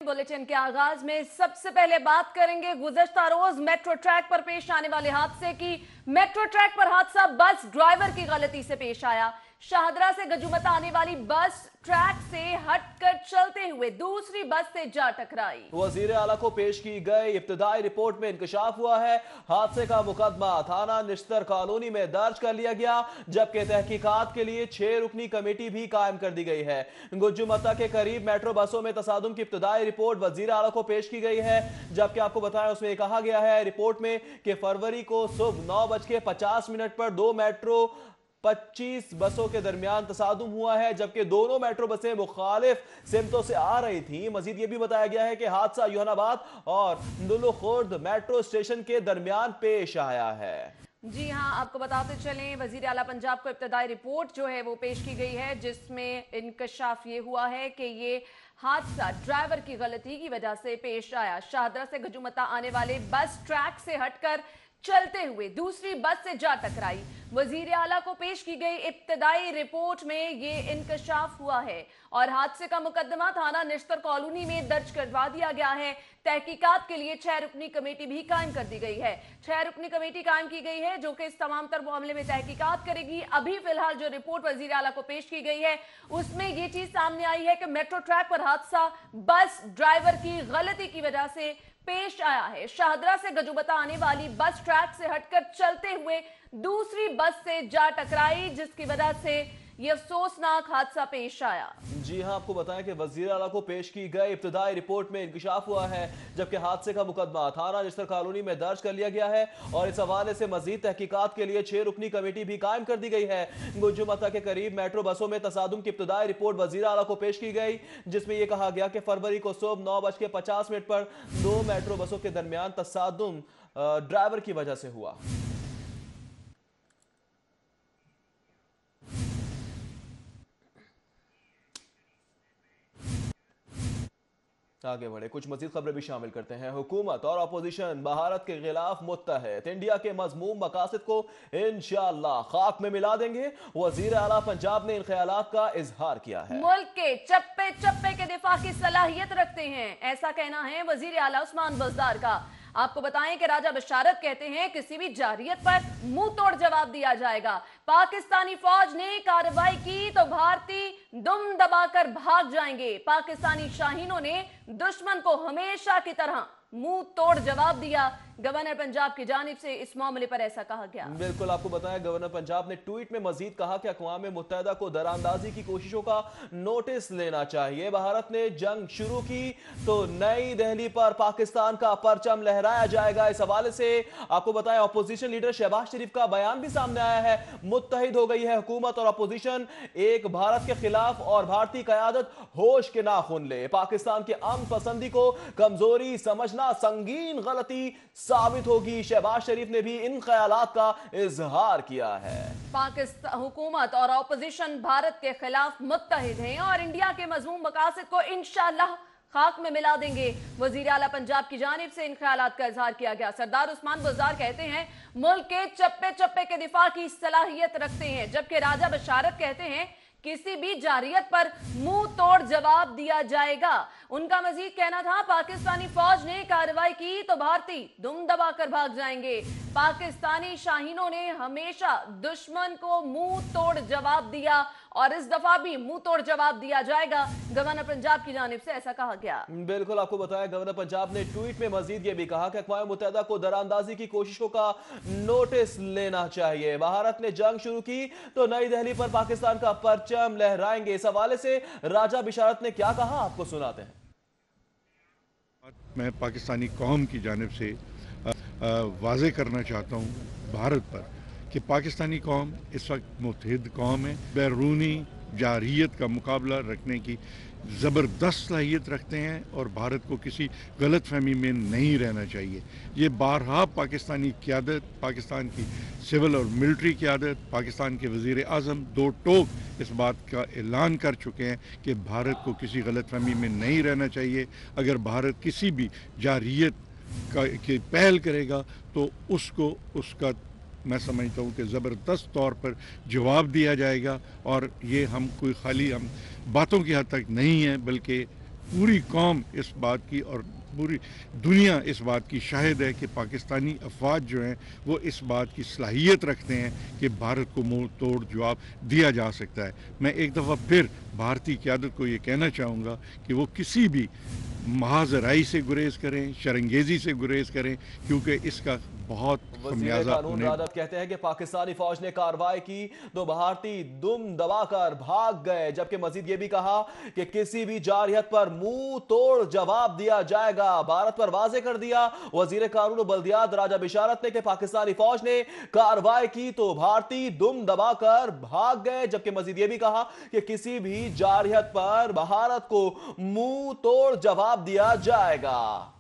Bulletin के आगाज में सबसे पहले बात करेंगे गुज़श्ता रोज मेट्रो ट्रैक पर पेश आने वाले हादसे की। मेट्रो ट्रैक पर हादसा बस ड्राइवर की गलती से पेश आया। शाहदरा से गजुमता आने वाली बस ट्रैक से हटकर चलते हुए दूसरी बस से जा टकराई। वजीर आला को पेश की गई इब्तिदाई रिपोर्ट में इंकशाफ हुआ है। हादसे का मुकदमा थाना निश्तर कॉलोनी में दर्ज कर लिया गया, जबकि तहकीकात के लिए 6 रुकनी कमेटी भी कायम कर दी गई है। गुजुमता के करीब मेट्रो बसों में तसादुम की इब्तिदाई रिपोर्ट वजीर आला को पेश की गई है, जबकि आपको बताएं उसमें कहा गया है रिपोर्ट में कि फरवरी को सुबह 9:50 पर 2 मेट्रो 25 बसों के दरमियान तसादुम हुआ है, जबकि दोनों मेट्रो बसें मुखालिफ सिमतों से आ रही थी। मजीद यह भी बताया गया है कि हादसा युहानाबाद और दुल्लुखुर्द मेट्रो स्टेशन के दरमियान पेश आया है। जी हां, आपको बताते चलें वजीर आला पंजाब को इब्तिदाई रिपोर्ट जो है वो पेश की गई है, जिसमें इंकशाफ ये हुआ है कि ये हादसा ड्राइवर की गलती की वजह से पेश आया। शाहदरा से गजुमता आने वाले बस ट्रैक से हटकर चलते हुए दूसरी बस से जा टकराई। वजीर आला को पेश की गई इब्तिदाई रिपोर्ट में ये इंकशाफ हुआ है और हादसे का मुकदमा थाना निश्तर कॉलोनी में दर्ज करवा दिया गया है। तहकीकात के लिए 6 रुकनी कमेटी भी कायम कर दी गई है। 6 रुकनी कमेटी कायम की गई है जो कि इस तमाम तर मामले में तहकीकात करेगी। अभी फिलहाल जो रिपोर्ट वजीर आला को पेश की गई है उसमें यह चीज सामने आई है कि मेट्रो ट्रैक पर हादसा बस ड्राइवर की गलती की वजह से पेश आया है। शाहदरा से गजुबता आने वाली बस ट्रैक से हटकर चलते हुए दूसरी बस से जा टकराई, जिसकी वजह से यह अफसोसनाक हादसा पेश आया। जी हां, आपको बताएं कि वजीर आला को पेश की गई इब्तिदाई रिपोर्ट में इंकशाफ हुआ है, जबकि हादसे का मुकदमा थाना निश्तर कॉलोनी में दर्ज कर लिया गया है और इस हवाले से मजीद तहकीकात के लिए 6 रुकनी कमेटी भी कायम कर दी गई है। गुजुमता के करीब मेट्रो बसों में तसादुम की इब्तिदाई रिपोर्ट वजीर आला को पेश की गई, जिसमें यह कहा गया कि फरवरी को सुबह 9:50 पर 2 मेट्रो बसों के दरमियान तसादुम ड्राइवर की वजह से हुआ। आगे बढ़े, कुछ मजीद खबरें भी शामिल करते हैं। हुकूमत और अपोजिशन भारत के खिलाफ मुत्तहद, इंडिया के मजमूम मकासद को इंशाअल्लाह खाक में मिला देंगे। वजीर आला पंजाब ने इन ख्यालात का इजहार किया है। मुल्क के चप्पे चप्पे के दिफा की सलाहियत रखते हैं, ऐसा कहना है वजीर आला उस्मान बज़दार का। आपको बताएं कि राजा बशारत कहते हैं किसी भी जारियत पर मुंह तोड़ जवाब दिया जाएगा। पाकिस्तानी फौज ने कार्रवाई की तो भारतीय दुम दबाकर भाग जाएंगे। पाकिस्तानी शाहीनों ने दुश्मन को हमेशा की तरह मुंह तोड़ जवाब दिया। गवर्नर पंजाब की जानिब से इस मामले पर ऐसा कहा गया। बिल्कुल, आपको बताया गवर्नर पंजाब ने ट्वीट में मजीद कहा कि अक़वाम मुत्तहिदा को दरानंदाजी की कोशिशों का नोटिस लेना चाहिए। भारत ने जंग शुरू की तो नई दिल्ली पर पाकिस्तान का परचम लहराया जाएगा। इस हवाले से आपको बताया अपोजिशन लीडर शहबाज शरीफ का बयान भी सामने आया है। मुत्तहिद हो गई है हुकूमत और अपोजिशन, एक भारत के खिलाफ और भारतीय क़यादत होश के नाखून ले। पाकिस्तान के अमन पसंदी को कमजोरी समझना संगीन गलती साबित होगी। शहबाज शरीफ ने भी इन ख्यालात का इजहार किया है। पाकिस्तान हुकूमत और ऑपोजिशन भारत के खिलाफ मुत्तहिद हैं और इंडिया के मजमूम मकासद को इंशाअल्लाह खाक में मिला देंगे। वजीर आला पंजाब की जानिब से इन ख्यालात का इजहार किया गया। सरदार उस्मान बज़दार कहते हैं मुल्क के चप्पे चप्पे के दिफा की सलाहियत रखते हैं, जबकि राजा बशारत कहते हैं किसी भी जारियत पर मुंह तोड़ जवाब दिया जाएगा। उनका मजीद कहना था पाकिस्तानी फौज ने कार्रवाई की तो भारतीय दुम दबाकर भाग जाएंगे। पाकिस्तानी शाहीनों ने हमेशा दुश्मन को मुंह तोड़ जवाब दिया और इस दफा भी मुंह तोड़ जवाब दिया जाएगा। गवर्नर पंजाब की जानिब से ऐसा कहा गया। बिल्कुल, आपको बताया गवर्नर पंजाब ने ट्वीट में मजीद ये भी कहा कि अक़वाम मुत्तहिदा को दरानंदाजी की कोशिशों का नोटिस लेना चाहिए। भारत ने जंग शुरू की तो नई दिल्ली पर पाकिस्तान का परचम लहराएंगे। इस हवाले से राजा बिशारत ने क्या कहा, आपको सुनाते हैं। मैं पाकिस्तानी कौम की जानिब से वाज़े करना चाहता हूँ भारत पर कि पाकिस्तानी कौम इस वक्त मुत्तहिद कौम है, बैरूनी जारियत का मुकाबला रखने की ज़बरदस्त सलाहियत रखते हैं और भारत को किसी गलत फहमी में नहीं रहना चाहिए। ये बारहा पाकिस्तानी क़यादत, पाकिस्तान की सिविल और मिलिट्री क़यादत, पाकिस्तान के वज़ीर आज़म दो टोक इस बात का ऐलान कर चुके हैं कि भारत को किसी गलत फहमी में नहीं रहना चाहिए। अगर भारत किसी भी जारियत की पहल करेगा तो उसको उसका मैं समझता हूँ कि ज़बरदस्त तौर पर जवाब दिया जाएगा। और ये हम कोई खाली हम बातों की हद तक नहीं है, बल्कि पूरी कौम इस बात की और पूरी दुनिया इस बात की शाहिद है कि पाकिस्तानी अफवाज जो हैं वो इस बात की सलाहियत रखते हैं कि भारत को मुंह तोड़ जवाब दिया जा सकता है। मैं एक दफ़ा फिर भारतीय क़यादत को ये कहना चाहूँगा कि वो किसी भी महाजराई से गुरेज करें, शरंगेजी से गुरेज करें, क्योंकि इसका बहुत वज़ीर कानून रादत कहते हैं कि पाकिस्तानी फौज ने कार्रवाई की तो भारतीय दुम दबाकर भाग गए, जबकि मजीद ये भी कहा कि किसी भी जारहियत पर मुंह तोड़ जवाब दिया जाएगा। भारत पर वाजे कर दिया वज़ीर कानून और बल्दियात राजा बिशारत ने कि पाकिस्तानी फौज ने कार्रवाई की तो भारतीय दुम दबाकर भाग गए, जबकि मजीद ये भी कहा कि किसी भी जारहियत पर भारत को मुंह तोड़ जवाब दिया जाएगा।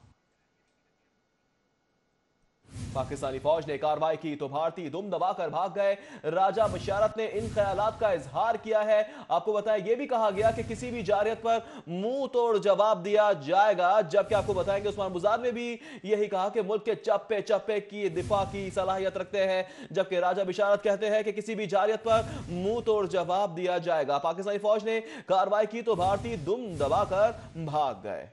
पाकिस्तानी फौज ने कार्रवाई की तो भारतीय दुम दबाकर भाग गए। राजा बशारत ने इन ख्यालात का इजहार किया है। आपको बताएं यह भी कहा गया कि किसी भी जारहियत पर मुंह तोड़ जवाब दिया जाएगा, जबकि आपको बताएंगे उस्मान बुज़ार ने भी यही कहा कि मुल्क के चप्पे चप्पे की दिफा की सलाहियत रखते हैं, जबकि राजा बशारत कहते हैं कि किसी भी जारहियत पर मुंह तोड़ जवाब दिया जाएगा। पाकिस्तानी फौज ने कार्रवाई की तो भारतीय दुम दबाकर भाग गए।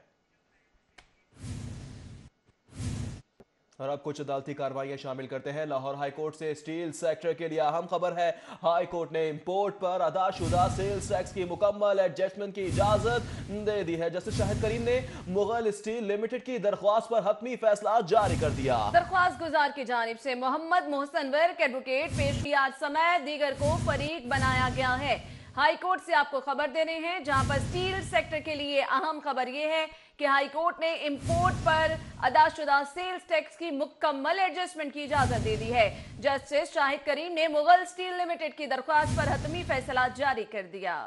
और अब कुछ अदालती कार्रवाइयां शामिल करते हैं। लाहौर हाई कोर्ट से स्टील सेक्टर के लिए अहम खबर है। हाई कोर्ट ने इंपोर्ट पर अदाशुदा सेल्स टैक्स की मुकम्मल एडजस्टमेंट की इजाजत दे दी है। जस्टिस शाहिद करीम ने मुगल स्टील लिमिटेड की दरख्वास्त पर हतमी फैसला जारी कर दिया। दरख्वास्त गुजार की जानिब से मोहम्मद मोहसन वर्क एडवोकेट पेश किया समय दीगर को फरीक बनाया गया है। हाई कोर्ट से आपको खबर दे रहे हैं, जहां पर स्टील सेक्टर के लिए अहम खबर यह है कि हाई कोर्ट ने इंपोर्ट पर अदाशुदा सेल्स टैक्स की मुकम्मल एडजस्टमेंट की इजाजत दे दी है। जस्टिस शाहिद करीम ने मुगल स्टील लिमिटेड की दरख्वास्त पर हतमी फैसला जारी कर दिया।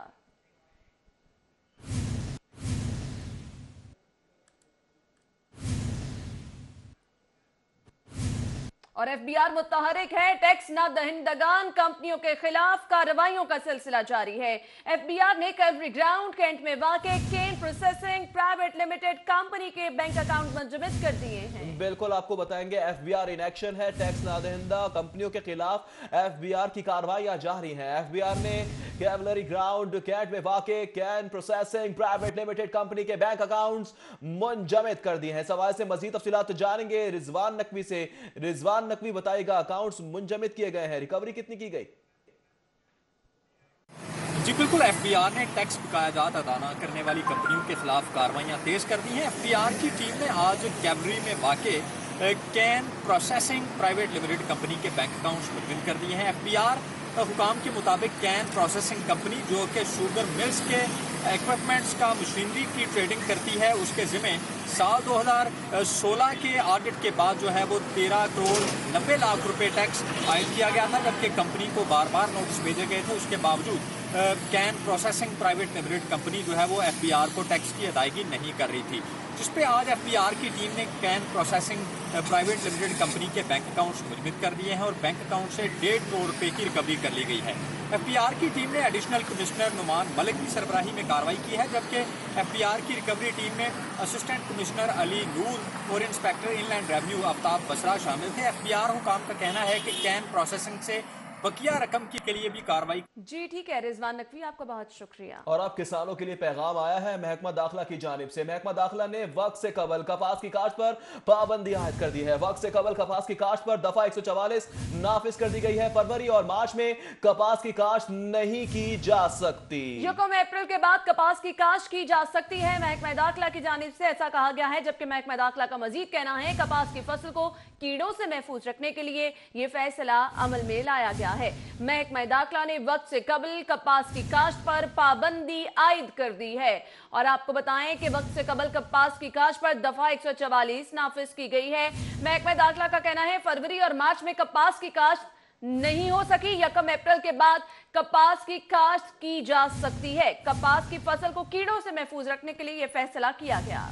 और एफबीआर मुतहरिक है। टैक्स न दहिंदगान कंपनियों के खिलाफ कार्रवाइयों का सिलसिला जारी है। एफबीआर ने कैवरी ग्राउंड कैंट में वाक़े केन प्रोसेसिंग प्राइवेट लिमिटेड कंपनी के बैंक अकाउंट मुंजमद कर दिए हैं। बिल्कुल आपको बताएंगे एफबीआर इन एक्शन है। टैक्स न दहिंदा कंपनियों के खिलाफ एफबीआर की कार्रवाइयां जारी हैं। एफबीआर ने कैवलरी ग्राउंड कैंट में वाक़े can processing private limited company के बैंक अकाउंट्स मुंजमद कर दिए हैं। सवाल से मजीद तफसीलात जानेंगे रिजवान नकवी से। रिजवान नकवी बताएगा, अकाउंट्स मुंजमद किए गए हैं, रिकवरी कितनी की गई? जी बिल्कुल, एफबीआर ने टैक्स बकायाजात अदा न करने वाली कंपनियों के खिलाफ कार्रवाइयां तेज कर दी हैं। एफबीआर की टीम ने आज कैवलरी में वाक़े can processing private limited company के बैंक अकाउंट्स मुलविन कर दिए हैं। एफबीआर हुकाम के मुताबिक कैन प्रोसेसिंग कंपनी जो कि शुगर मिल्स के इक्विपमेंट्स का मशीनरी की ट्रेडिंग करती है, उसके ज़िम्मे साल 2016 के ऑडिट के बाद जो है वो 13 करोड़ 90 लाख रुपए टैक्स आयद किया गया था, जबकि कंपनी को बार बार नोटिस भेजे गए थे। उसके बावजूद can processing private limited company जो है वो एफबीआर को टैक्स की अदायगी नहीं कर रही थी, जिस पे आज एफबीआर की टीम ने can processing private limited company के बैंक अकाउंट्स मुलविन कर दिए हैं और बैंक अकाउंट से 1.5 करोड़ रुपए की रिकवरी कर ली गई है। एफबीआर की टीम ने एडिशनल कमिश्नर नुमान मलिक की सरबराही में कार्रवाई की है, जबकि एफबीआर की रिकवरी टीम में असिस्टेंट कमिश्नर अली नूर और inspector inland revenue Aftab Basra शामिल थे। एफबीआर हुकाम का कहना है कि कैन प्रोसेसिंग से बकिया रकम के लिए भी कार्रवाई। जी ठीक है रिजवान नकवी, आपका बहुत शुक्रिया। और अब किसानों के लिए पैगाम आया है महकमा दाखिला की जानिब से। महकमा दाखिला ने वक्त से कबल कपास की काश्त पर पाबंदी आयद कर दी है। वक्त से कबल कपास की काश्त पर दफा 144 नाफिज कर दी गई है। फरवरी और मार्च में कपास की काश्त नहीं की जा सकती। 1 अप्रैल के बाद कपास की काश्त की जा सकती है, महकमा दाखिला की जानिब से ऐसा कहा गया है। जबकि महकमा दाखिला का मजीद कहना है कपास की फसल को कीड़ों से महफूज रखने के लिए यह फैसला अमल में लाया गया है। महकमा दाखिला ने वक्त से कबल कपास की काश्त पर पाबंदी आयद कर दी है। और आपको बताएं कि वक्त से कबल कपास की काश्त पर दफा 144 नाफिज की गई है। महकमा दाखिला का कहना है फरवरी और मार्च में कपास की काश्त नहीं हो सकी। 1 अप्रैल के बाद कपास की काश्त की जा सकती है। कपास की फसल को कीड़ों से महफूज रखने के लिए यह फैसला किया गया।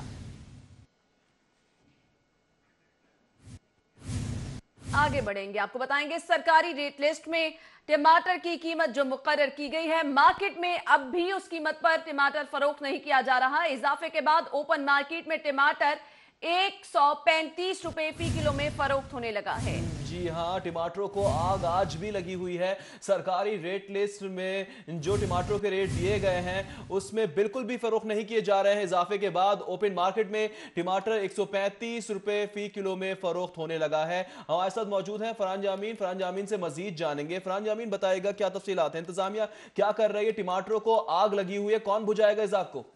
आगे बढ़ेंगे, आपको बताएंगे सरकारी रेट लिस्ट में टमाटर की कीमत जो मुकर्रर की गई है, मार्केट में अब भी उस कीमत पर टमाटर फरोख्त नहीं किया जा रहा। इजाफे के बाद ओपन मार्केट में टमाटर 135 रुपए फी किलो में फरोख्त होने लगा है। जी हां, टमाटरों को आग आज भी लगी हुई है। सरकारी रेट लिस्ट में जो टमाटरों के रेट दिए गए हैं उसमें बिल्कुल भी फरोख्त नहीं किए जा रहे हैं। इजाफे के बाद ओपन मार्केट में टमाटर 135 रुपए फी किलो में फरोख्त होने लगा है। हमारे साथ मौजूद हैं फरहान जामीन से मजीद जानेंगे। फरहान जामीन बताएगा क्या तफसीलात हैं, इंतजामिया क्या कर रही है, टमाटरों को आग लगी हुई है, कौन बुझाएगा इस आग को?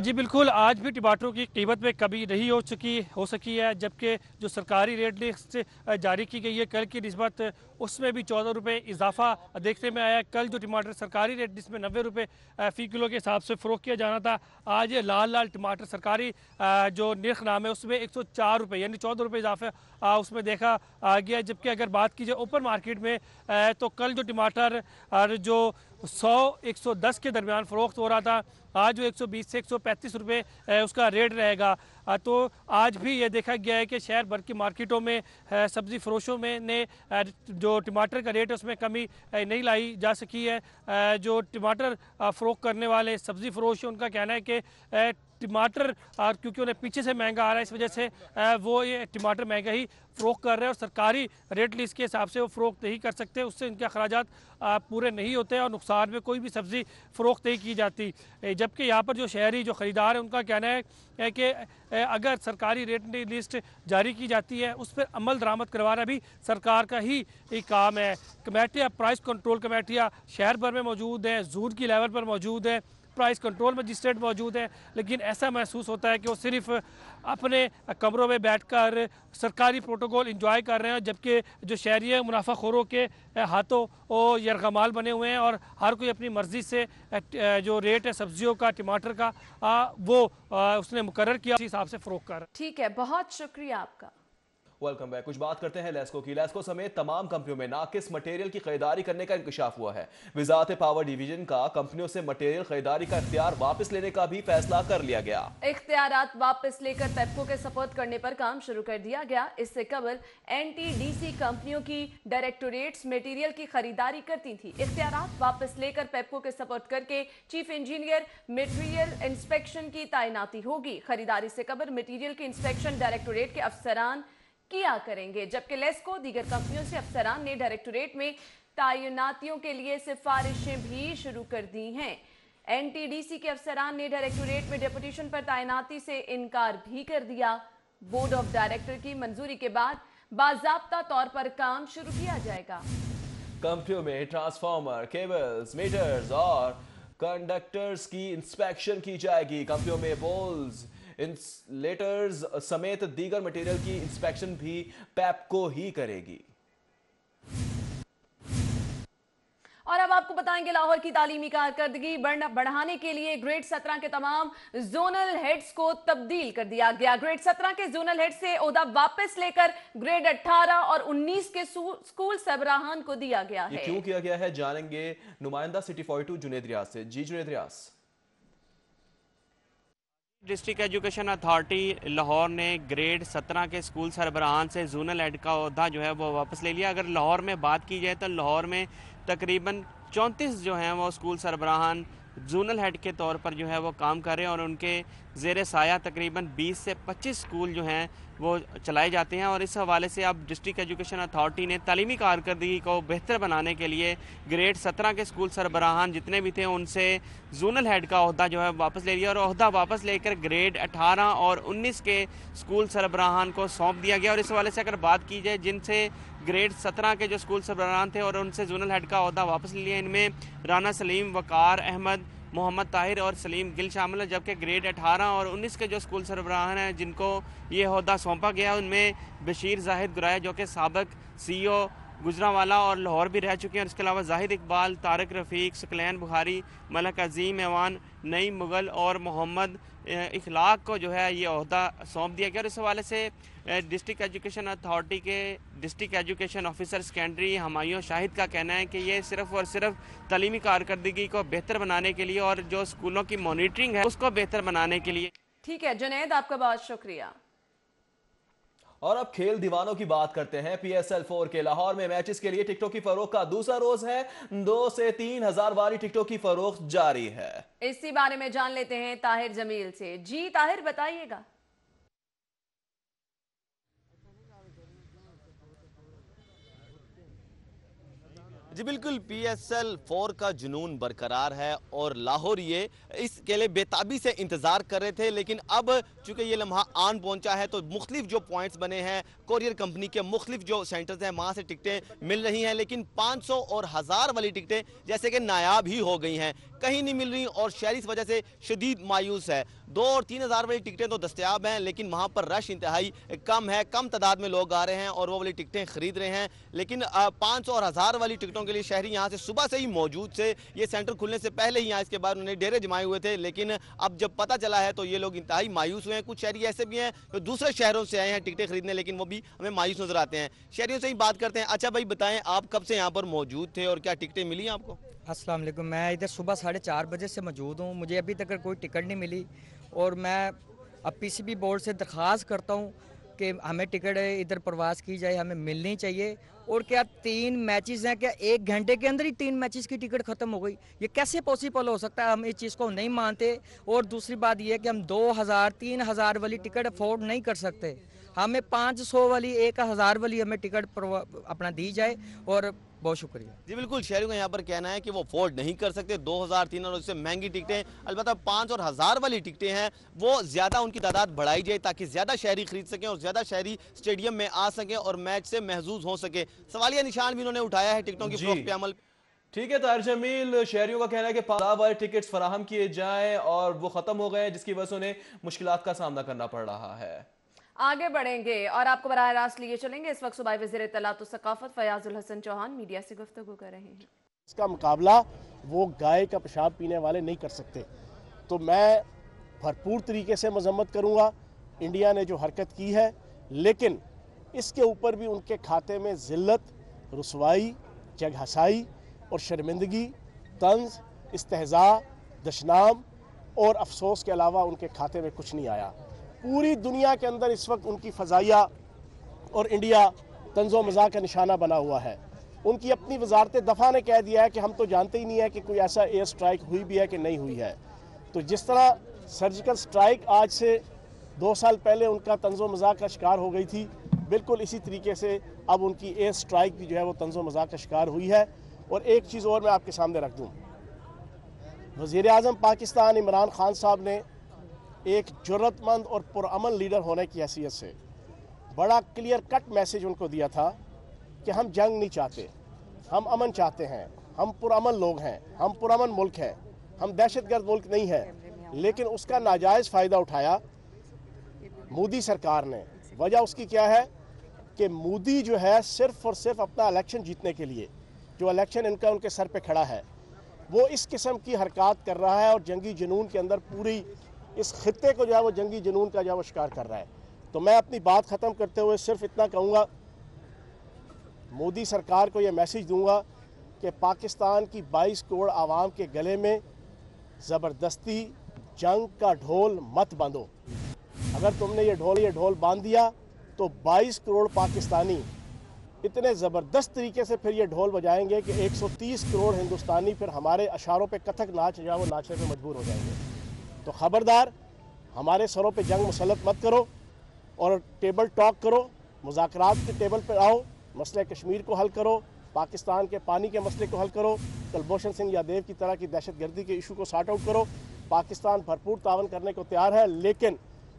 जी बिल्कुल, आज भी टमाटरों की कीमत में कमी नहीं हो सकी है, जबकि जो सरकारी रेट लिस्ट जारी की गई है कल की निस्बत उसमें भी 14 रुपये इजाफा देखने में आया। कल जो टमाटर सरकारी रेट लिस्ट में 90 रुपये फ़ी किलो के हिसाब से फ़रोख्त किया जाना था, आज लाल लाल टमाटर सरकारी जो निर्ख नाम है उसमें 104 रुपये यानी 14 रुपये इजाफा उसमें देखा गया। जबकि अगर बात की जाए ओपन मार्केट में तो कल जो टमाटर जो 100-110 के दरमियान फ़रोख्त हो रहा था, आज वो 120 से 135 रुपये उसका रेट रहेगा। तो आज भी ये देखा गया है कि शहर भर की मार्केटों में सब्ज़ी फरोशों में ने जो टमाटर का रेट है उसमें कमी नहीं लाई जा सकी है। जो टमाटर फ़रोख्त करने वाले सब्ज़ी फरोश हैं उनका कहना है कि टमाटर क्योंकि उन्हें पीछे से महंगा आ रहा है, इस वजह से वो ये टमाटर महंगा ही फ़रोख्त कर रहे हैं और सरकारी रेट लिस्ट के हिसाब से वो फ़रोख्त नहीं कर सकते, उससे इनके अखराजात पूरे नहीं होते हैं और नुकसान में कोई भी सब्ज़ी फ़रोख्त नहीं की जाती। जबकि यहाँ पर जो शहरी जो ख़रीदार हैं उनका कहना है कि अगर सरकारी रेट लिस्ट जारी की जाती है उस पर अमल दरामद करवाना भी सरकार का ही काम है। कमेटियाँ, प्राइस कंट्रोल कमेटियाँ शहर भर में मौजूद हैं, ज़ोन की लेवल पर मौजूद है, प्राइस कंट्रोल मजिस्ट्रेट मौजूद है, लेकिन ऐसा महसूस होता है कि वो सिर्फ अपने कमरों में बैठकर सरकारी प्रोटोकॉल इंजॉय कर रहे हैं, जबकि जो शहरी है मुनाफाखोरों के हाथों यरगमाल बने हुए हैं और हर कोई अपनी मर्ज़ी से जो रेट है सब्जियों का, टमाटर का वो उसने मुकर्रर किया, उसी हिसाब से फ़रोख्त कर रहा है। ठीक है, बहुत शुक्रिया आपका। Welcome back. कुछ बात करते हैं लेस्को की। लेस्को समेत तमाम कंपनियों में नाकिस मटेरियल की खरीदारी करने का इंकशाफ हुआ है। वजारत पावर डिवीजन का कंपनियों से मटेरियल खरीदारी का इख्तियार वापस लेने का भी फैसला कर लिया गया। इख्तियारात वापस लेकर पेप्को के सपोर्ट करने पर काम शुरू कर दिया गया। इससे कबल NTDC कंपनियों की डायरेक्टोरेट्स मटेरियल की खरीदारी करती थी। इख्तियारात वापस लेकर पेप्को के सपोर्ट करके चीफ इंजीनियर मटेरियल इंस्पेक्शन की तैनाती होगी। खरीदारी से कबल मटेरियल की इंस्पेक्शन डायरेक्टोरेट के अफसरान किया करेंगे, जबकि लेस्को दीगर कंपनियों से अफसरान ने डायरेक्टोरेट में तैनातियों के लिए सिफारिशें भी शुरू कर दी हैं। NTDC के अफसरान ने डायरेक्टोरेट में डेपुटेशन पर तैनाती से इनकार भी कर दिया। बोर्ड ऑफ डायरेक्टर की मंजूरी के बाद बाज़ाब्ता तौर पर काम शुरू किया जाएगा। कंपनियों में ट्रांसफार्मर, केबल्स, मीटर्स और कंडक्टर्स की इंस्पेक्शन की जाएगी। कंपनियों में पोल्स, इंसुलेटर्स समेत दीगर मटेरियल की इंस्पेक्शन भी पेप्को ही करेगी। और अब आपको बताएंगे लाहौर की तालीमी कारकर्दगी बढ़ाने के लिए ग्रेड 17 के तमाम जोनल हेड्स को तब्दील कर दिया गया। ग्रेड 17 के जोनल हेड से ओहदा वापस लेकर ग्रेड 18 और 19 के स्कूल सरबराहान को दिया गया है। ये क्यों किया गया है जानेंगे नुमाइंदा सिटी 42 जुनेद रियाज से। जी जुनेद रियाज। डिस्ट्रिक्ट एजुकेशन अथॉरिटी लाहौर ने ग्रेड 17 के स्कूल सरबराहान से जोनल हेड का ओहदा जो है वो वापस ले लिया। अगर लाहौर में बात की जाए तो लाहौर में तकरीबन 34 जो हैं वो स्कूल सरबराहान जोनल हेड के तौर पर जो है वो काम कर रहे हैं और उनके ज़ेर साया तकरीबन 20 से 25 स्कूल जो हैं वो चलाए जाते हैं। और इस हवाले से अब डिस्ट्रिक्ट एजुकेशन अथॉरिटी ने तालीमी कारकर्दगी को बेहतर बनाने के लिए ग्रेड 17 के स्कूल सरबराहान जितने भी थे उनसे जोनल हेड का ओहदा जो है वापस ले लिया और ओहदा वापस लेकर ग्रेड 18 और 19 के स्कूल सरबराहान को सौंप दिया गया। और इस हवाले से अगर बात की जाए जिनसे ग्रेड 17 के जो स्कूल सरबराहान थे और उनसे जोनल हेड का ओहदा वापस ले लिया, इनमें राना सलीम, वकार अहमद, मोहम्मद ताहिर और सलीम गिल शामिल है। जबकि ग्रेड 18 और 19 के जो स्कूल सरबराहान हैं जिनको ये ओहदा सौंपा गया उनमें बशीर जाहिद गुराया जो कि साबिक CEO गुजरांवाला और लाहौर भी रह चुके हैं। और इसके अलावा जाहिद इकबाल, तारिक रफ़ीक, सुकलैन बुखारी, मलक अजीम एवान, नईम मुगल और मोहम्मद इखलाक को जो है ये ओहदा सौंप दिया गया। और इस हवाले से डिस्ट्रिक्ट एजुकेशन अथॉरिटी के district education officer secondary Humayun Shahid का कहना है कि ये सिर्फ़ और सिर्फ तालीमी कारकर्दगी को बेहतर बनाने के लिए और जो स्कूलों की मॉनिटरिंग है उसको बेहतर बनाने के लिए। ठीक है जुनैद, आपका बहुत शुक्रिया। और अब खेल दीवानों की बात करते हैं। PSL 4 के लाहौर में मैचेस के लिए टिकटों की फरोख्त का दूसरा रोज है। 2 से 3 हजार वाली टिकटों की फरोख्त जारी है। इसी बारे में जान लेते हैं ताहिर जमील से। जी ताहिर, बताइएगा। जी बिल्कुल, PSL 4 का जुनून बरकरार है और लाहौर ये इसके लिए बेताबी से इंतज़ार कर रहे थे, लेकिन अब चूंकि ये लम्हा आन पहुंचा है तो मुख्तलिफ जो पॉइंट्स बने हैं, कोरियर कंपनी के मुख्तलिफ जो सेंटर्स हैं वहाँ से टिकटें मिल रही हैं, लेकिन 500 और 1000 वाली टिकटें जैसे कि नायाब ही हो गई हैं, कहीं नहीं मिल रही और शहरी इस वजह से शदीद मायूस है। 2 और 3000 वाली टिकटें तो दस्तयाब हैं, लेकिन वहाँ पर रश इंतहाई कम है, कम तादाद में लोग आ रहे हैं और वो वाली टिकटें खरीद रहे हैं। लेकिन 500 और 1000 वाली टिकटों के लिए शहरी यहाँ से सुबह से ही मौजूद थे, ये सेंटर खुलने से पहले ही यहाँ इसके बाद उन्होंने डेरे जमाए हुए थे, लेकिन अब जब पता चला है तो ये लोग इंतहाई मायूस हुए हैं। कुछ शहरी ऐसे भी हैं जो दूसरे शहरों से आए हैं टिकटें खरीदने, लेकिन वो भी हमें मायूस नजर आते हैं। शहरियों से ही बात करते हैं। अच्छा भाई बताएं, आप कब से यहाँ पर मौजूद थे और क्या टिकटें मिली आपको? अस्सलाम वालेकुम, मैं इधर सुबह 4:30 बजे से मौजूद हूँ। मुझे अभी तक कोई टिकट नहीं मिली और मैं अब PCB बोर्ड से दरख्वास्त करता हूँ कि हमें टिकट इधर प्रवास की जाए, हमें मिलनी चाहिए। और क्या 3 मैचेस हैं, क्या 1 घंटे के अंदर ही 3 मैचेस की टिकट ख़त्म हो गई? ये कैसे पॉसिबल हो सकता है? हम इस चीज़ को नहीं मानते। और दूसरी बात ये है कि हम 2000 3000 वाली टिकट अफोर्ड नहीं कर सकते। हमें 500 वाली 1000 वाली हमें टिकट अपना दी जाए। और बहुत शुक्रिया। जी बिल्कुल, शहरियों का यहाँ पर कहना है कि वो अफोर्ड नहीं कर सकते 2000 3000 से महंगी टिकटें। अलबत्ता 5 और 1000 वाली टिकटें हैं, वो ज़्यादा उनकी तादाद बढ़ाई जाए ताकि ज़्यादा शहरी खरीद सकें और ज़्यादा शहरी स्टेडियम में आ सकें और मैच से महजूज हो सके। सवालिया निशान भी उन्होंने उठाया है टिकटों की फरोख्त पे अमल। ठीक है ताहिर जमील, शहरियों का कहना है कि 5,000 वाले टिकट्स फराहम किए जाएं और वो खत्म हो गए, जिसकी वजह से उन्हें मुश्किलात का सामना करना पड़ रहा है। आगे बढ़ेंगे और आपको बराह रास्त लिए चलेंगे। इस वक्त सूबाई वज़ीर इत्तलात व सकाफत फयाजुल हसन चौहान मीडिया से गुफ्तगू कर रहे हैं। इसका मुकाबला वो गाय का पेशाब पीने वाले नहीं कर सकते। तो मैं भरपूर तरीके से मजम्मत करूँगा इंडिया ने जो हरकत की है, लेकिन इसके ऊपर भी उनके खाते में ज़िल्लत, रुसवाई, जगहसाई और शर्मिंदगी, तंज, इस्तेहज़ा, दशनाम और अफसोस के अलावा उनके खाते में कुछ नहीं आया। पूरी दुनिया के अंदर इस वक्त उनकी फ़ज़ाइया और इंडिया तंज़ो मज़ाक का निशाना बना हुआ है। उनकी अपनी वजारत दफ़ा ने कह दिया है कि हम तो जानते ही नहीं है कि कोई ऐसा एयर स्ट्राइक हुई भी है कि नहीं हुई है। तो जिस तरह सर्जिकल स्ट्राइक आज से 2 साल पहले उनका तंज़ो मज़ाक का शिकार हो गई थी, बिल्कुल इसी तरीके से अब उनकी एयर स्ट्राइक भी जो है वो तंज़ो मज़ाक का शिकार हुई है। और एक चीज़ और मैं आपके सामने रख दूँ, वज़ीर आज़म पाकिस्तान इमरान खान साहब ने एक जुर्रतमंद और पुरअमन लीडर होने की हैसियत से बड़ा क्लियर कट मैसेज उनको दिया था कि हम जंग नहीं चाहते, हम अमन चाहते हैं, हम पुरअमन लोग हैं, हम पुरअमन मुल्क हैं, हम दहशतगर्द मुल्क नहीं हैं। लेकिन उसका नाजायज़ फ़ायदा उठाया मोदी सरकार ने। वजह उसकी क्या है कि मोदी जो है सिर्फ़ और सिर्फ अपना इलेक्शन जीतने के लिए, जो इलेक्शन इनका उनके सर पे खड़ा है, वो इस किस्म की हरकत कर रहा है और जंगी जुनून के अंदर पूरी इस खित्ते को जो है वो जंगी जुनून का जो है वो शिकार कर रहा है। तो मैं अपनी बात ख़त्म करते हुए सिर्फ इतना कहूँगा, मोदी सरकार को ये मैसेज दूंगा कि पाकिस्तान की 22 करोड़ आवाम के गले में ज़बरदस्ती जंग का ढोल मत बांधो। अगर तुमने ये ढोल बांध दिया तो 22 करोड़ पाकिस्तानी इतने ज़बरदस्त तरीके से फिर ये ढोल बजाएंगे कि 130 करोड़ हिंदुस्तानी फिर हमारे अशारों पे कथक नाच जो है वो नाचने पे मजबूर हो जाएंगे। तो ख़बरदार, हमारे सरों पे जंग मुसल्लत मत करो और टेबल टॉक करो, मुज़ाकरात के टेबल पर आओ, मसले कश्मीर को हल करो, पाकिस्तान के पानी के मसले को हल करो, कुलभूषण सिंह यादव की तरह की दहशतगर्दी के इशू को सॉर्ट आउट करो। पाकिस्तान भरपूर तावन करने को तैयार है, लेकिन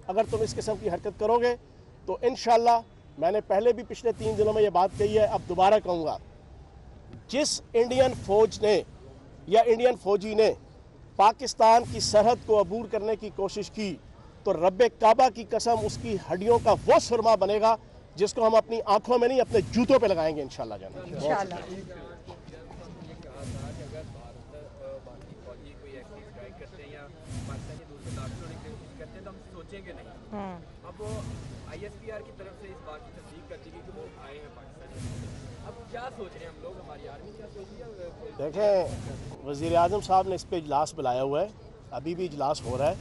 अगर तुम इस किस्म की हरकत करोगे तो इंशाअल्लाह, मैंने पहले भी पिछले 3 दिनों में ये बात कही है, अब दोबारा कहूँगा, जिस इंडियन फ़ौज ने या इंडियन फ़ौजी ने पाकिस्तान की सरहद को अबूर करने की कोशिश की, तो रब्बे काबा की कसम उसकी हड्डियों का वो सुरमा बनेगा जिसको हम अपनी आंखों में नहीं अपने जूतों पे लगाएंगे इंशाल्लाह। अब ISPR की तरफ से इस बात की तस्दीक कर दी गई कि वो आए हैं पाकिस्तान। अब क्या सोच रहे हैं हम लोग, हमारी आर्मी क्या सोच रही है? देखें, वज़ीर आज़म साहब ने इस पे इजलास बुलाया हुआ है, अभी भी इजलास हो रहा है।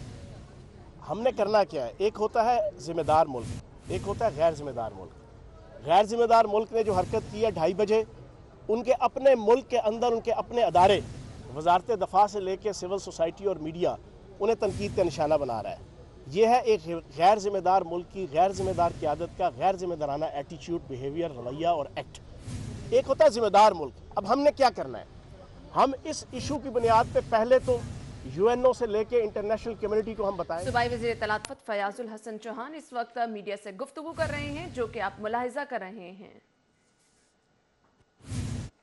हमने करना क्या है, एक होता है ज़िम्मेदार मुल्क, एक होता है गैर ज़िम्मेदार मुल्क। गैर ज़िम्मेदार मुल्क ने जो हरकत की है 2:30 बजे, उनके अपने मुल्क के अंदर उनके अपने अदारे, वजारत दफ़ा से लेकर सिविल सोसाइटी और मीडिया, उन्हें तनकीद का निशाना बना रहा है। यह है एक गैर ज़िम्मेदार मुल्क की गैर ज़िम्मेदार क़यादत का गैर ज़िम्मेदाराना एटीट्यूड, बिहेवियर, रवैया और एक्ट। एक होता है जिम्मेदार मुल्क। अब हमने क्या करना है, हम इस इशू की बुनियाद पे पहले तो यूएनओ से लेके इंटरनेशनल कम्युनिटी को हम बताएं। सूबाई वज़ीर तलातफत फयाजुल हसन चौहान इस वक्त मीडिया से गुफ्तगू कर रहे हैं, जो कि आप मुलाहिजा कर रहे हैं।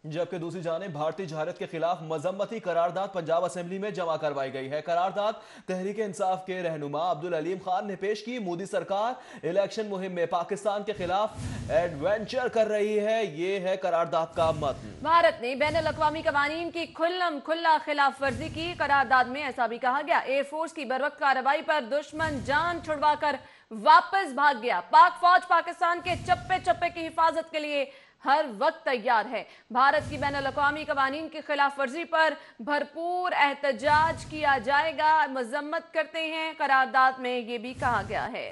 जबकि दूसरी जानिब भारतीय जहारत के खिलाफ मजम्मती करारदाद पंजाब असेंबली में जमा करवाई गई है। करारदाद तहरीक इंसाफ के रहनुमा अब्दुल अलीम खान ने पेश की। मोदी सरकार इलेक्शन मुहिम में पाकिस्तान के खिलाफ एडवेंचर कर रही है, ये है करारदाद का मतन। भारत ने बैनुल-अक़वामी कवानीन की खुल्लम खुल्ला खिलाफ वर्जी की। करारदाद में ऐसा भी कहा गया, एयरफोर्स की बरवक्त कार्रवाई पर दुश्मन जान छुड़वाकर वापस भाग गया। पाक फौज पाकिस्तान के चप्पे चप्पे की हिफाजत के लिए हर वक्त तैयार है। भारत की बैनुल-अक़वामी कवानीन की खिलाफ वर्जी पर भरपूर एहतजाज किया जाएगा, मजम्मत करते हैं। करारदाद में ये भी कहा गया है।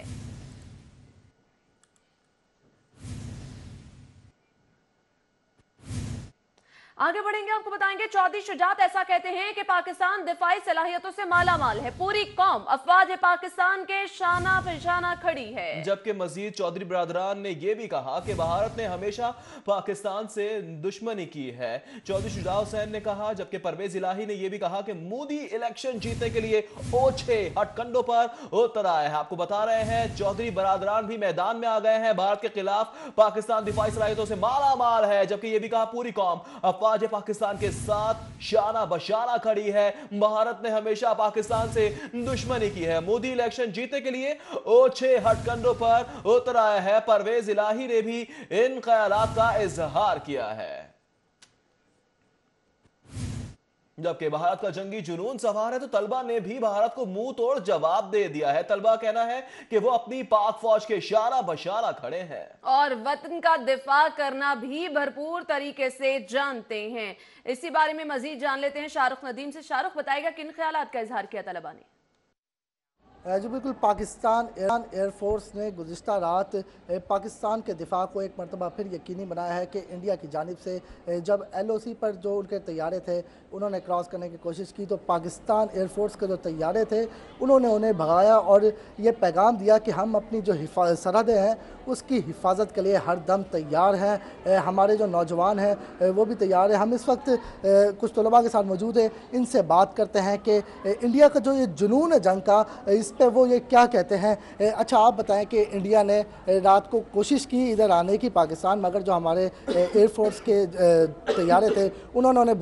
आगे बढ़ेंगे, आपको बताएंगे चौधरी शुजात ऐसा कहते हैं कि पाकिस्तान दिफाई सलाहियतों से माला माल है, पूरी कौम अफवाज पाकिस्तान के शाना पेशाना खड़ी है। जबकि मजीद चौधरी बरादरान ने यह भी कहा कि भारत ने हमेशा पाकिस्तान से दुश्मनी की है। चौधरी शुजात हुसैन ने कहा, जबकि परवेज इलाही ने यह भी कहा कि मोदी इलेक्शन जीतने के लिए ओछे हटकंडों पर उतर आए हैं। आपको बता रहे हैं चौधरी बरादरान भी मैदान में आ गए हैं। भारत के खिलाफ पाकिस्तान दिफाई सलाहियतों से माला माल है, जबकि यह भी कहा पूरी कौम आज पाकिस्तान के साथ शाना बशाना खड़ी है। भारत ने हमेशा पाकिस्तान से दुश्मनी की है। मोदी इलेक्शन जीतने के लिए ओछे हटकंडों पर उतर आया है। परवेज इलाही ने भी इन ख्यालात का इजहार किया है। जबकि भारत का जंगी जुनून सवार है, तो तलबा ने भी भारत को मुंह तोड़ जवाब दे दिया है। तलबा कहना है कि वो अपनी पाक फौज के शारा बशारा खड़े हैं और वतन का दिफा करना भी भरपूर तरीके से जानते हैं। इसी बारे में मजीद जान लेते हैं शाहरुख नदीम से। शाहरुख, बताएगा किन ख्यालात का इजहार किया तलबा ने? जी बिल्कुल, पाकिस्तान एयरफोर्स ने गुज़िश्ता रात पाकिस्तान के दिफा को एक मरतबा फिर यकीनी बनाया है कि इंडिया की जानिब से जब LOC पर जो उनके तैयारे थे उन्होंने क्रॉस करने की कोशिश की, तो पाकिस्तान एयरफोर्स के जो तैयारे थे उन्होंने उन्हें भगाया और ये पैगाम दिया कि हम अपनी जो सरहदें हैं उसकी हिफाजत के लिए हर दम तैयार हैं। हमारे जो नौजवान हैं वो भी तैयार हैं। हम इस वक्त कुछ तलबा के साथ मौजूद हैं, इनसे बात करते हैं कि इंडिया का जो ये जुनून है जंग का, इस पे वो ये क्या कहते हैं। अच्छा, आप बताएं कि इंडिया ने रात को कोशिश की इधर आने की पाकिस्तान, मगर जो हमारे एयरफोर्स के तैयारे थे उन्होंने उन्हें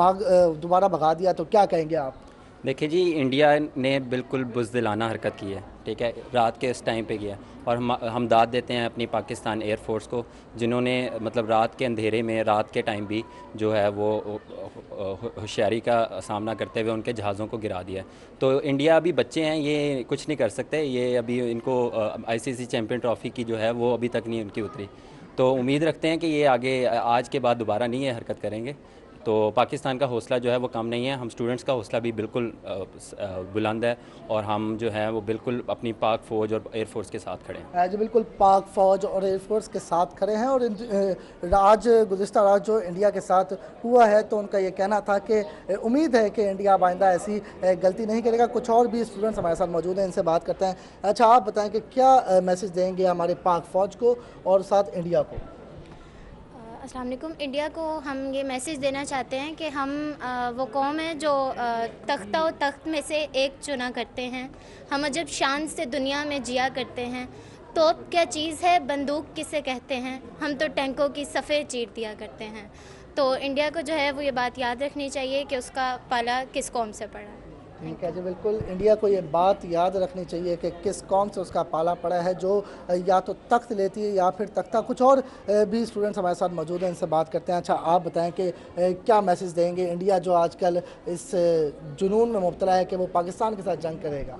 दोबारा भगा दिया, तो क्या कहेंगे आप? देखिए जी, इंडिया ने बिल्कुल बुज़दिलाना हरकत की है, ठीक है, रात के इस टाइम पे किया। और हम दाद देते हैं अपनी पाकिस्तान एयरफोर्स को, जिन्होंने मतलब रात के अंधेरे में, रात के टाइम भी जो है वो होशियारी का सामना करते हुए उनके जहाज़ों को गिरा दिया। तो इंडिया अभी बच्चे हैं, ये कुछ नहीं कर सकते। ये अभी इनको ICC चैम्पियन ट्रॉफ़ी की जो है वो अभी तक नहीं उनकी उतरी। तो उम्मीद रखते हैं कि ये आगे आज के बाद दोबारा नहीं ये हरकत करेंगे। तो पाकिस्तान का हौसला जो है वो कम नहीं है। हम स्टूडेंट्स का हौसला भी बिल्कुल बुलंद है और हम जो है वो बिल्कुल अपनी पाक फ़ौज और एयरफोर्स के साथ खड़े हैं। जी बिल्कुल, पाक फ़ौज और एयरफोर्स के साथ खड़े हैं। और आज गुज़िश्ता रात जो इंडिया के साथ हुआ है, तो उनका ये कहना था कि उम्मीद है कि इंडिया आइंदा ऐसी गलती नहीं करेगा। कुछ और भी स्टूडेंट्स हमारे साथ मौजूद हैं, इनसे बात करते हैं। अच्छा, आप बताएँ कि क्या मैसेज देंगे हमारे पाक फ़ौज को और साथ इंडिया को? अस्सलाम वालेकुम। इंडिया को हम ये मैसेज देना चाहते हैं कि हम वो कौम है जो तख्ता और तख्त में से एक चुना करते हैं। हम जब शान से दुनिया में जिया करते हैं। तोप क्या चीज़ है, बंदूक किसे कहते हैं, हम तो टैंकों की सफ़े चीर दिया करते हैं। तो इंडिया को जो है वो ये बात याद रखनी चाहिए कि उसका पाला किस कौम से पड़ा है। ठीक है जी, बिल्कुल, इंडिया को ये बात याद रखनी चाहिए कि किस कौम से उसका पाला पड़ा है, जो या तो तख्त लेती है या फिर तख्ता। कुछ और भी स्टूडेंट्स हमारे साथ मौजूद हैं, इनसे बात करते हैं। अच्छा, आप बताएं कि क्या मैसेज देंगे इंडिया जो आजकल इस जुनून में मुब्तला है कि वो पाकिस्तान के साथ जंग करेगा?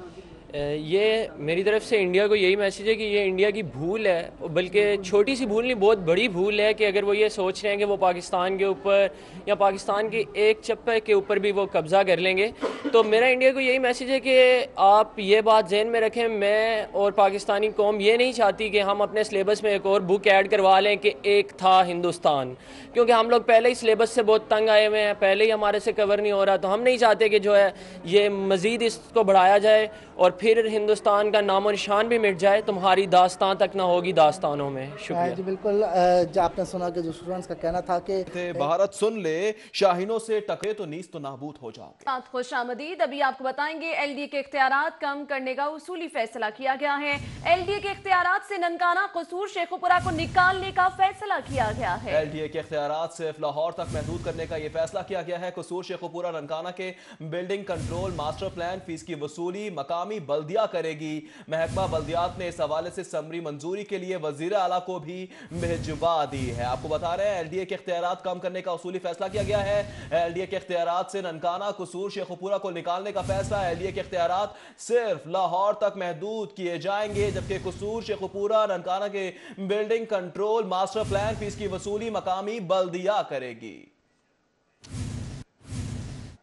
ये मेरी तरफ से इंडिया को यही मैसेज है कि ये इंडिया की भूल है, बल्कि छोटी सी भूल नहीं, बहुत बड़ी भूल है कि अगर वो ये सोच रहे हैं कि वो पाकिस्तान के ऊपर या पाकिस्तान के एक चप्पे के ऊपर भी वो कब्ज़ा कर लेंगे। तो मेरा इंडिया को यही मैसेज है कि आप ये बात जहन में रखें, मैं और पाकिस्तानी कौम ये नहीं चाहती कि हम अपने सिलेबस में एक और बुक ऐड करवा लें कि एक था हिंदुस्तान, क्योंकि हम लोग पहले ही सिलेबस से बहुत तंग आए हुए हैं, पहले ही हमारे से कवर नहीं हो रहा। तो हम नहीं चाहते कि जो है ये मज़ीद इसको बढ़ाया जाए और और फिर हिंदुस्तान का नामो निशान भी मिट जाए, तुम्हारी दास्तान तक ना होगी दास्तानों में। शुक्रिया जी बिल्कुल, जो आपने सुना कि जो स्टूडेंट्स का कहना था कि भारत सुन ले, शाहीनों से टकरे तो नीस तो नाबूद हो जाओगे। खुशामदीद। अभी आपको बताएंगे एलडीए के इख्तियारात कम करने का उसूली फैसला किया गया है। एलडीए के इख्तियारात से ननकाना, कसूर, शेखुपुरा को निकालने का फैसला किया गया है। एलडीए के इख्तियारात सिर्फ लाहौर तक महदूद करने का यह फैसला किया गया है। कसूर, शेखुपुरा, ननकाना के building control, master plan, fees की वसूली मकामी बल्दिया करेगी। महकमा बल्दियात ने इस हवाले से समरी मंजूरी के लिए वजीर आला को भी भिजवा दी है। आपको बता रहे हैं एलडीए के इख्तियारात कम करने का उसूली फैसला किया गया है। एलडीए के इख्तियारात से ननकाना, कसूर, शेखुपुरा को निकालने का फैसला। एलडीए के इख्तियारात सिर्फ लाहौर तक महदूद किए जाएंगे, जबकि कसूर, शेखुपुरा, ननकाना के building control, master plan, fees की वसूली मकामी बल्दिया करेगी।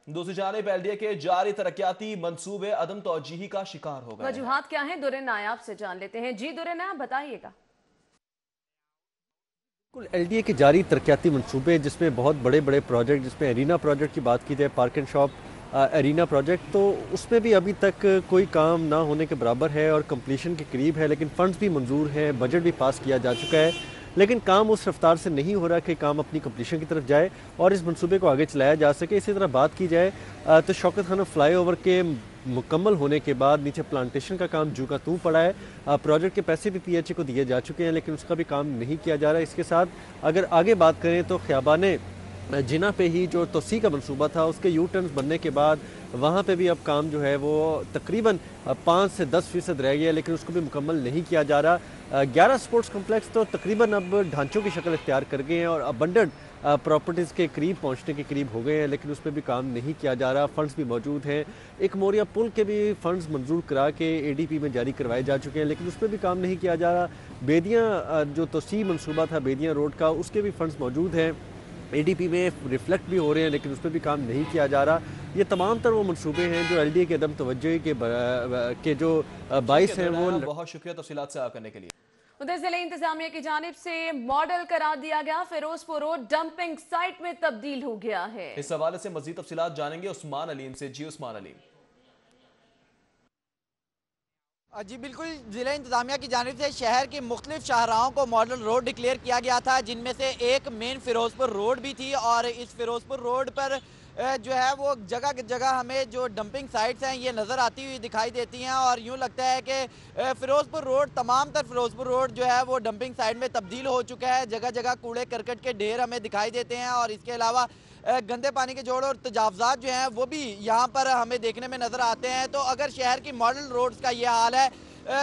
दूसरी जानिब एलडीए के जारी तरक्याती मंसूबे अदम तौजीही का शिकार हो गए। वजूहात क्या हैं, दुर्रे नायाब से जान लेते हैं। जी दुर्रे नायाब, बताइएगा। एलडीए के जारी तरक्याती मंसूबे, जिसमें बहुत बड़े बड़े प्रोजेक्ट, जिसमें एरिना प्रोजेक्ट की बात की जाए, park and shop arena project, तो उसमें भी अभी तक कोई काम ना होने के बराबर है और कंप्लीशन के करीब है। लेकिन फंड्स भी मंजूर हैं, बजट भी पास किया जा चुका है, लेकिन काम उस रफ्तार से नहीं हो रहा कि काम अपनी कंप्लीशन की तरफ जाए और इस मंसूबे को आगे चलाया जा सके। इसी तरह बात की जाए तो शौकत खाना फ्लाईओवर के मुकम्मल होने के बाद नीचे प्लांटेशन का काम जू का तू पड़ा है। प्रोजेक्ट के पैसे भी पीएचई को दिए जा चुके हैं, लेकिन उसका भी काम नहीं किया जा रहा है। इसके साथ अगर आगे बात करें तो ख़ियाबाने जिना पे ही जो तोसी का मंसूबा था, उसके यू टर्न्स बनने के बाद वहाँ पे भी अब काम जो है वो तकरीबन 5 से 10% रह गया, लेकिन उसको भी मुकम्मल नहीं किया जा रहा। 11 स्पोर्ट्स कम्प्लेक्स तो तकरीबन अब ढांचों की शक्ल इख्तियार कर गए हैं और अबंडेंट प्रॉपर्टीज़ के करीब पहुँचने के करीब हो गए हैं, लेकिन उस पर भी काम नहीं किया जा रहा। फंड्स भी मौजूद हैं। एक मोरिया पुल के भी फंड्स मंजूर करा के एडीपी में जारी करवाए जा चुके हैं, लेकिन उस पर भी काम नहीं किया जा रहा। बेदियाँ जो तोसी मंसूबा था बेदियाँ रोड का, उसके भी फंड्स मौजूद हैं, एडीपी में रिफ्लेक्ट भी हो रहे हैं, लेकिन उस पर भी काम नहीं किया जा रहा। ये तमाम तर वो मंसूबे हैं जो एलडीए के अदम तवज्जो के जो बाइस हैं वो। बहुत शुक्रिया तफसीलात से आकर के लिए। उधर जिले इंतजामिया की जानिब से मॉडल करार दिया गया फिरोजपुर रोड डंपिंग साइट में तब्दील हो गया है। इस हवाले से मजीद तफसीलात जानेंगे उस्मान अलीम से। जी उस्मान अलीम। जी बिल्कुल, ज़िला इंतज़ामिया की जानिब से शहर की मुख्तलिफ शाहराहों को मॉडल रोड डिक्लेयर किया गया था, जिनमें से एक मेन फिरोजपुर रोड भी थी। और इस फिरोजपुर रोड पर जो है वो जगह जगह हमें जो डंपिंग साइट्स हैं ये नज़र आती हुई दिखाई देती हैं और यूँ लगता है कि फिरोजपुर रोड, तमाम तर फिरोजपुर रोड जो है वो डंपिंग साइट में तब्दील हो चुका है। जगह जगह कूड़े करकट के ढेर हमें दिखाई देते हैं और इसके अलावा गंदे पानी के जोड़ और तजावजात जो हैं वो भी यहाँ पर हमें देखने में नज़र आते हैं। तो अगर शहर की मॉडल रोड्स का ये हाल है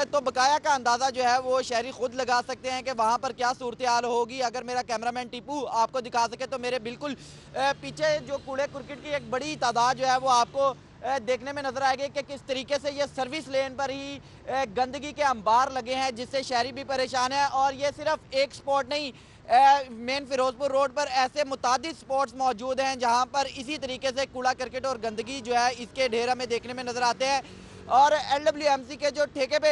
तो बकाया का अंदाज़ा जो है वो शहरी खुद लगा सकते हैं कि वहाँ पर क्या सूरत हाल होगी। अगर मेरा कैमरामैन टीपू आपको दिखा सके तो मेरे बिल्कुल पीछे जो कूड़े कुरकट की एक बड़ी तादाद जो है वो आपको देखने में नजर आएगी कि किस तरीके से ये सर्विस लेन पर ही गंदगी के अंबार लगे हैं, जिससे शहरी भी परेशान है। और ये सिर्फ एक स्पॉट नहीं, मेन फिरोजपुर रोड पर ऐसे मुतादिद स्पॉट्स मौजूद हैं जहां पर इसी तरीके से कूड़ा करकट और गंदगी जो है इसके ढेर हमें देखने में नज़र आते हैं। और LWMC के जो ठेके पे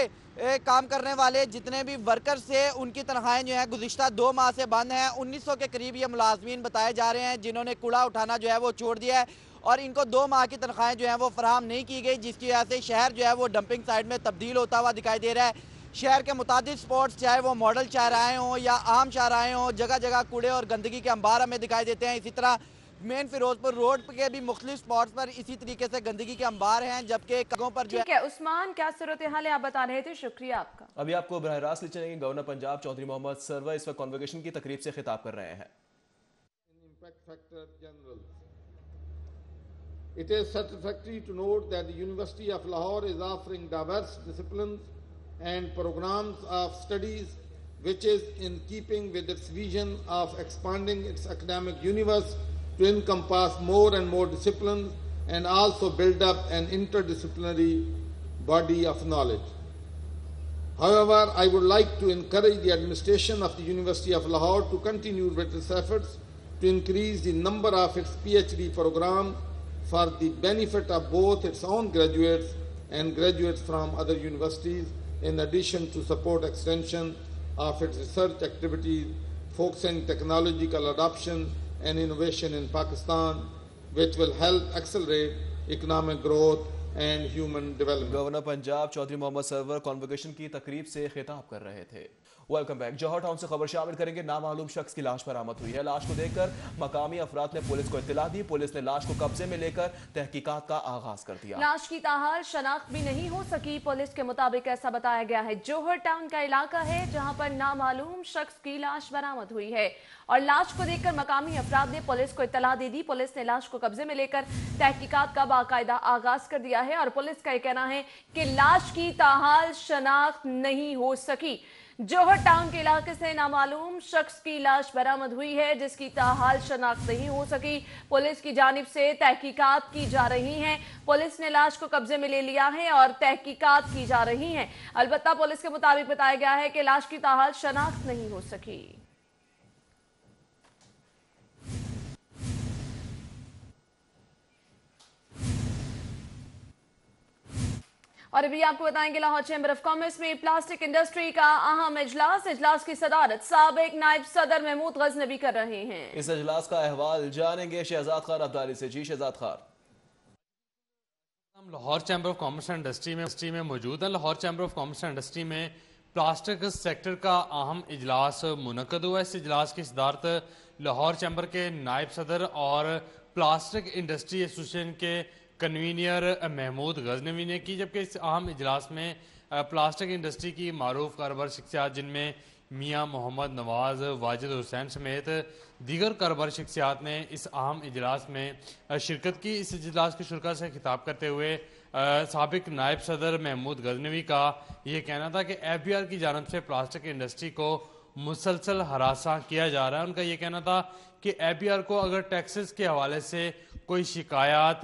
काम करने वाले जितने भी वर्कर्स थे उनकी तनख्वाहें जो है गुज़िश्ता 2 माह से बंद हैं। 1900 के करीब ये मुलाजमीन बताए जा रहे हैं जिन्होंने कूड़ा उठाना जो है वो छोड़ दिया है और इनको 2 माह की तनख्वाहें जो है वो फराहम नहीं की गई, जिसकी वजह से शहर जो है वो डंपिंग साइट में तब्दील होता हुआ दिखाई दे रहा है। शहर के मुतादिद स्पॉट्स, चाहे वो मॉडल शाहराहें हों या आम शाहराहें हों, जगह जगह कूड़े और गंदगी के अंबार हमें दिखाई देते हैं। इसी तरह मेन फिरोजपुर रोड के भी मुख्तलिफ स्पॉट्स पर इसी तरीके से गंदगी के अंबार हैं, जबकि कगों पर जो है। उस्मान, क्या सूरत हाल है आप बता रहे थे, शुक्रिया आपका। अभी आपको बराह रास्त ले चलेंगे। गवर्नर पंजाब चौधरी मोहम्मद सरवर इस वक्त कॉन्वोकेशन की तकरीब से खिताब कर रहे हैं। It is satisfactory to note that the University of Lahore is offering diverse disciplines and programs of studies which is in keeping with its vision of expanding its academic universe to encompass more and more disciplines and also build up an interdisciplinary body of knowledge. However, I would like to encourage the administration of the University of Lahore to continue with its efforts to increase the number of its PhD programs for the benefit of both its own graduates and graduates from other universities, in addition to support extension of its research activities focusing technological adoption and innovation in Pakistan, which will help accelerate economic growth and human development. Governor Punjab Chaudhry Mohammad Sarwar convocation की तकरीब से खिताब कर रहे थे। Welcome back. जौहर town से खबर शामिल करेंगे। नामालूम शख्स की लाश बरामद हुई है। लाश को देखकर मकामी अफराद ने पुलिस को इत्तला दी। पुलिस ने लाश को कब्जे में लेकर तहकीकात का आगाज कर दिया। लाश की ताहाल शनाख्त भी नहीं हो सकी। पुलिस के मुताबिक ऐसा बताया गया है। जौहर टाउन का इलाका है जहां पर नामालूम शख्स की लाश बरामद हुई है और लाश को देखकर मकामी अफराद ने पुलिस को इत्तला दे दी। पुलिस ने लाश को कब्जे में लेकर तहकीकात का बाकायदा आगाज कर दिया है और पुलिस का यह कहना है कि लाश की ताहाल शनाख्त नहीं हो सकी। जौहर टाउन के इलाके से नामालूम शख्स की लाश बरामद हुई है जिसकी ताहाल शनाख्त नहीं हो सकी। पुलिस की जानिब से तहकीकात की जा रही हैं। पुलिस ने लाश को कब्जे में ले लिया है और तहकीकात की जा रही हैं। अलबत्ता पुलिस के मुताबिक बताया गया है कि लाश की ताहाल शनाख्त नहीं हो सकी। और अभी आपको बताएंगे लाहौर चैम्बर ऑफ कॉमर्स में प्लास्टिक इंडस्ट्री का अहम इजलास की सदारत साबिक नायब सदर महमूद गजनवी कर रहे हैं। इस इजलास का अहवाल जानेंगे शहजाद खान अब्दाली से। जी शहजाद खान। हम Lahore chamber of commerce and industry में मौजूद हैं। Lahore chamber of commerce and industry में प्लास्टिक सेक्टर का अहम इजलास मुनक़द हुआ। इस इजलास की सदारत लाहौर चैम्बर के नायब सदर और प्लास्टिक इंडस्ट्री एसोसिएशन के कन्वीनियर महमूद गजनवी ने की, जबकि इस अहम इजलास में प्लास्टिक इंडस्ट्री की मारूफ कारोबार शख्सियात जिनमें मियाँ मोहम्मद नवाज, वाजिद हुसैन समेत दीगर कारोबारी शख्सियात ने इस अहम इजलास में शिरकत की। इस इजलास के शुरा से खिताब करते हुए साबिक नायब सदर महमूद गजनवी का ये कहना था कि FBR की जानब से प्लास्टिक इंडस्ट्री को मुसलसल हरासा किया जा रहा है। उनका ये कहना था कि FBR को अगर टैक्सेस के हवाले से कोई शिकायत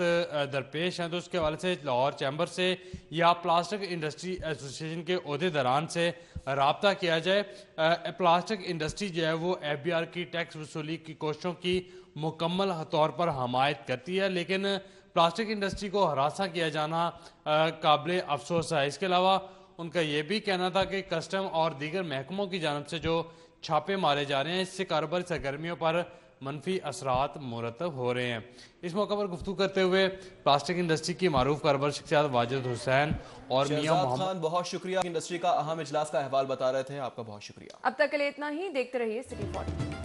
दरपेश हैं तो उसके हवाले से लाहौर चैम्बर से या प्लास्टिक इंडस्ट्री एसोसिएशन के ओहदेदारान से रब्ता किया जाए। प्लास्टिक इंडस्ट्री जो है वो FBR की टैक्स वसूली की कोशिशों की मुकम्मल तौर पर हमायत करती है, लेकिन प्लास्टिक इंडस्ट्री को हरासा किया जाना काबिल अफसोस है। इसके अलावा उनका ये भी कहना था कि कस्टम और दीगर महकमों की जानब से जो छापे मारे जा रहे हैं इससे कारोबारी सरगर्मियों पर मनफी असरात मुरतब हो रहे हैं। इस मौके पर गुफ्तगू करते हुए प्लास्टिक इंडस्ट्री की मारूफ कारोबारी शख्सियात वाजिद हुसैन और मियां मोहम्मद खान, बहुत शुक्रिया। इंडस्ट्री का अहम इजलास का अहवाल बता रहे थे। आपका बहुत शुक्रिया। अब तक के लिए इतना ही। देखते रहिए सिटी 40।